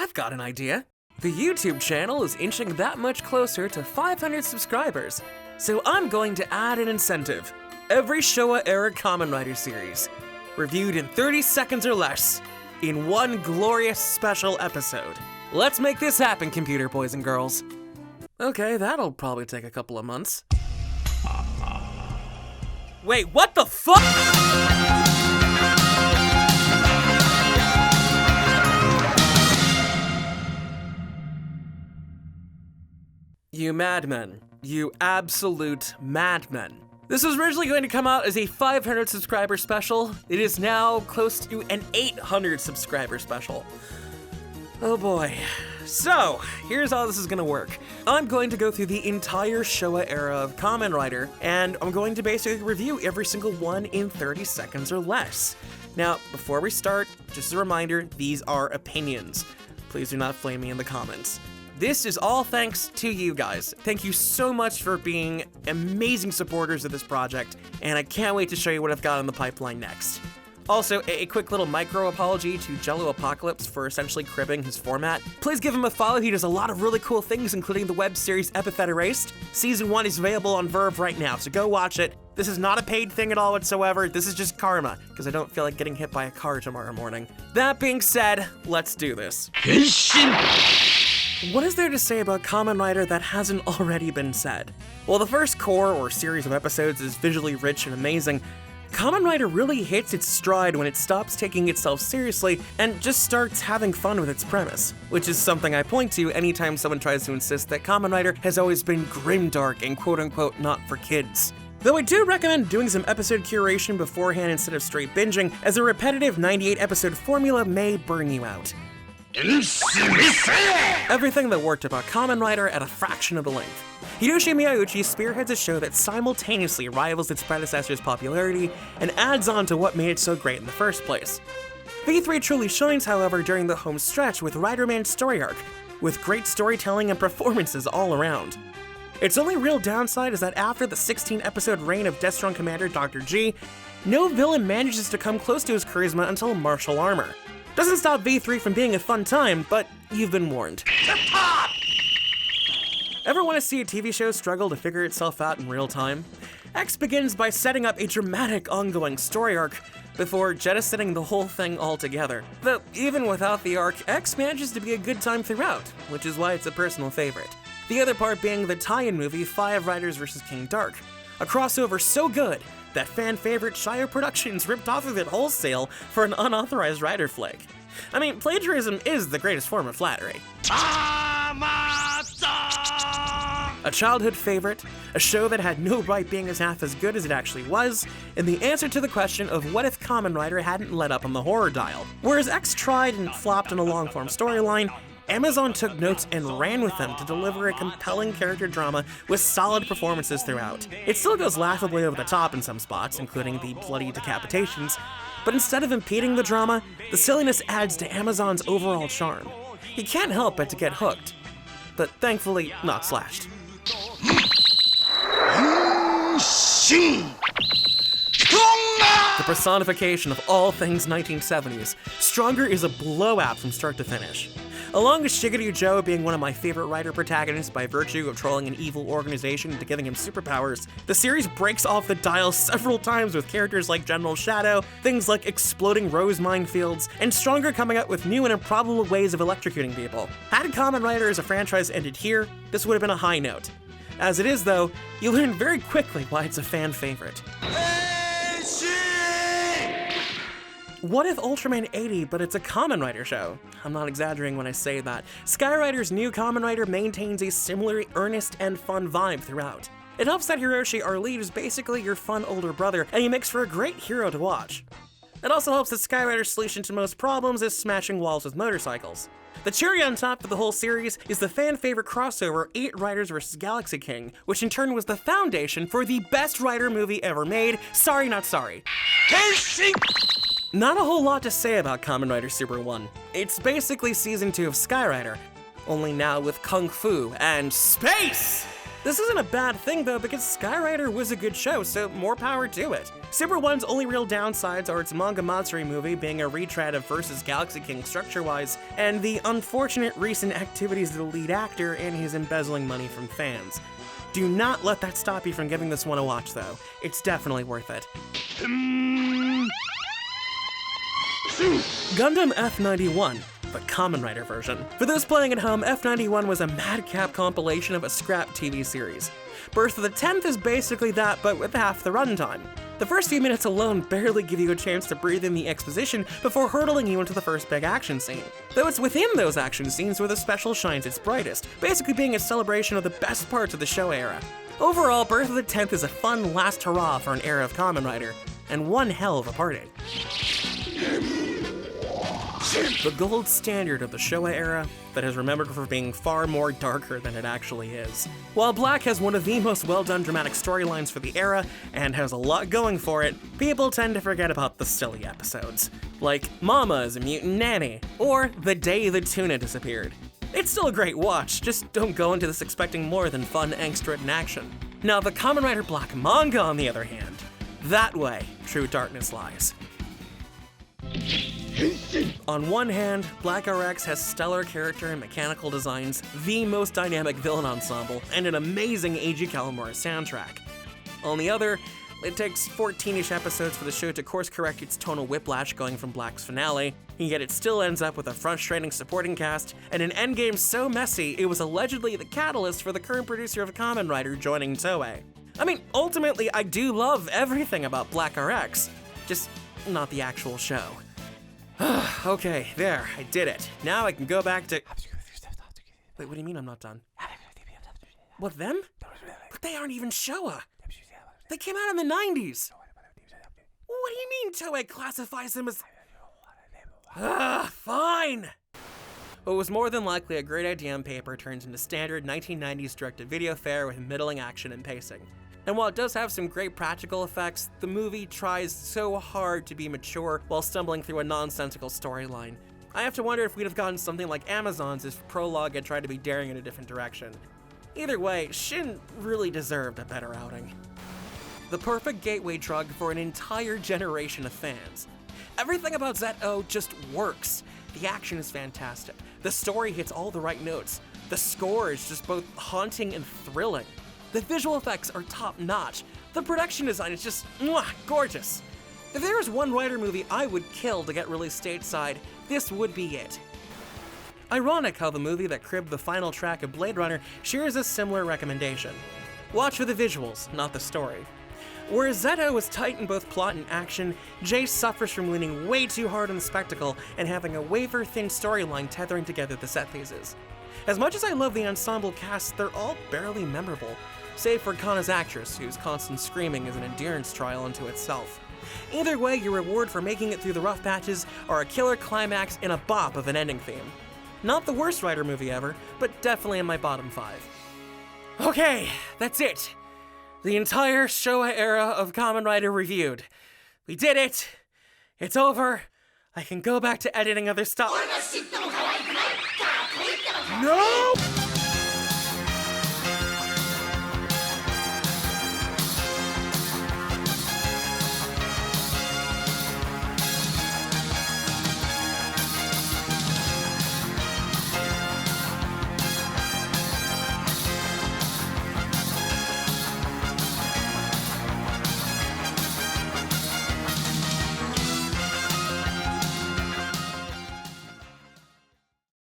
I've got an idea. The YouTube channel is inching that much closer to 500 subscribers, so I'm going to add an incentive. Every Showa-era Kamen Rider series, reviewed in 30 seconds or less, in one glorious special episode. Let's make this happen, computer boys and girls. Okay, that'll probably take a couple of months. Wait, what the fuck? You madmen. You absolute madmen. This was originally going to come out as a 500 subscriber special. It is now close to an 800 subscriber special. Oh boy. So, here's how this is gonna work. I'm going to go through the entire Showa era of Kamen Rider, and I'm going to basically review every single one in 30 seconds or less. Now, before we start, just a reminder, these are opinions. Please do not flame me in the comments. This is all thanks to you guys. Thank you so much for being amazing supporters of this project, and I can't wait to show you what I've got in the pipeline next. Also, a quick little micro apology to Jello Apocalypse for essentially cribbing his format. Please give him a follow, he does a lot of really cool things, including the web series Epithet Erased. Season 1 is available on VRV right now, so go watch it. This is not a paid thing at all whatsoever, this is just karma, because I don't feel like getting hit by a car tomorrow morning. That being said, let's do this. What is there to say about Kamen Rider that hasn't already been said? Well, the first core or series of episodes is visually rich and amazing. Kamen Rider really hits its stride when it stops taking itself seriously and just starts having fun with its premise, which is something I point to anytime someone tries to insist that Kamen Rider has always been grimdark and quote-unquote not for kids. Though I do recommend doing some episode curation beforehand instead of straight binging, as a repetitive 98 episode formula may burn you out. Everything that worked about Kamen Rider at a fraction of the length. Hiroshi Miyauchi spearheads a show that simultaneously rivals its predecessor's popularity and adds on to what made it so great in the first place. V3 truly shines, however, during the home stretch with Riderman's story arc, with great storytelling and performances all around. Its only real downside is that after the 16-episode reign of Death Strong Commander Dr. G, no villain manages to come close to his charisma until Martial Armor. Doesn't stop V3 from being a fun time, but you've been warned. Ever want to see a TV show struggle to figure itself out in real time? X begins by setting up a dramatic ongoing story arc before jettisoning the whole thing altogether. Though, even without the arc, X manages to be a good time throughout, which is why it's a personal favorite. The other part being the tie-in movie Five Riders vs. King Dark, a crossover so good that fan favorite Shire Productions ripped off of it wholesale for an unauthorized Rider flick. I mean, plagiarism is the greatest form of flattery. A childhood favorite, a show that had no right being as half as good as it actually was, and the answer to the question of what if Kamen Rider hadn't let up on the horror dial. Whereas X tried and flopped on a long-form storyline, Amazon took notes and ran with them to deliver a compelling character drama with solid performances throughout. It still goes laughably over the top in some spots, including the bloody decapitations, but instead of impeding the drama, the silliness adds to Amazon's overall charm. You can't help but to get hooked, but thankfully not slashed. The personification of all things 1970s, Stronger is a blowout from start to finish. Along with Shigeru Joe being one of my favorite writer protagonists by virtue of trolling an evil organization into giving him superpowers, the series breaks off the dial several times with characters like General Shadow, things like exploding rose minefields, and Stronger coming up with new and improbable ways of electrocuting people. Had Kamen Rider as a franchise ended here, this would have been a high note. As it is though, you learn very quickly why it's a fan favorite. What if Ultraman 80, but it's a Kamen Rider show? I'm not exaggerating when I say that. Skyrider's new Kamen Rider maintains a similarly earnest and fun vibe throughout. It helps that Hiroshi, our lead, is basically your fun older brother, and he makes for a great hero to watch. It also helps that Skyrider's solution to most problems is smashing walls with motorcycles. The cherry on top of the whole series is the fan-favorite crossover 8 Riders vs. Galaxy King, which in turn was the foundation for the best Rider movie ever made, Sorry Not Sorry. Not a whole lot to say about Kamen Rider Super 1. It's basically Season 2 of Skyrider, only now with Kung Fu and space! This isn't a bad thing though, because Skyrider was a good show, so more power to it. Super 1's only real downsides are its manga Matsuri movie being a retread of Versus Galaxy King structure-wise, and the unfortunate recent activities of the lead actor and his embezzling money from fans. Do not let that stop you from giving this one a watch though. It's definitely worth it. Gundam F91, the Kamen Rider version. For those playing at home, F91 was a madcap compilation of a scrap TV series. Birth of the 10th is basically that, but with half the runtime. The first few minutes alone barely give you a chance to breathe in the exposition before hurtling you into the first big action scene. Though it's within those action scenes where the special shines its brightest, basically being a celebration of the best parts of the show era. Overall, Birth of the 10th is a fun last hurrah for an era of Kamen Rider, and one hell of a party. The gold standard of the Showa era that is remembered for being far more darker than it actually is. While Black has one of the most well-done dramatic storylines for the era and has a lot going for it, people tend to forget about the silly episodes, like Mama is a Mutant Nanny, or The Day the Tuna Disappeared. It's still a great watch, just don't go into this expecting more than fun angst-ridden action. Now the Kamen Rider Black manga, on the other hand, that way true darkness lies. On one hand, Black RX has stellar character and mechanical designs, the most dynamic villain ensemble, and an amazing Eiji Kawamura soundtrack. On the other, it takes 14-ish episodes for the show to course-correct its tonal whiplash going from Black's finale, yet it still ends up with a frustrating supporting cast and an endgame so messy it was allegedly the catalyst for the current producer of Kamen Rider joining Toei. I mean, ultimately, I do love everything about Black RX, just not the actual show. Okay, there, I did it. Now I can go back to... Wait, what do you mean I'm not done? What, them? But they aren't even Showa. They came out in the 90s. What do you mean Toei classifies them as... Fine. What was more than likely a great idea on paper turns into standard 1990s direct-to-video fare with middling action and pacing. And while it does have some great practical effects, the movie tries so hard to be mature while stumbling through a nonsensical storyline. I have to wonder if we'd have gotten something like Amazon's if Prologue had tried to be daring in a different direction. Either way, Shin really deserved a better outing. The perfect gateway drug for an entire generation of fans. Everything about ZO just works. The action is fantastic. The story hits all the right notes. The score is just both haunting and thrilling. The visual effects are top-notch. The production design is just gorgeous. If there was one Rider movie I would kill to get released stateside, this would be it. Ironic how the movie that cribbed the final track of Blade Runner shares a similar recommendation. Watch for the visuals, not the story. Whereas ZO is tight in both plot and action, Jace suffers from leaning way too hard on the spectacle and having a wafer-thin storyline tethering together the set pieces. As much as I love the ensemble cast, they're all barely memorable, save for Kana's actress, whose constant screaming is an endurance trial unto itself. Either way, your reward for making it through the rough patches are a killer climax and a bop of an ending theme. Not the worst Rider movie ever, but definitely in my bottom 5. Okay, that's it. The entire Showa era of Kamen Rider reviewed. We did it. It's over. I can go back to editing other stuff. No!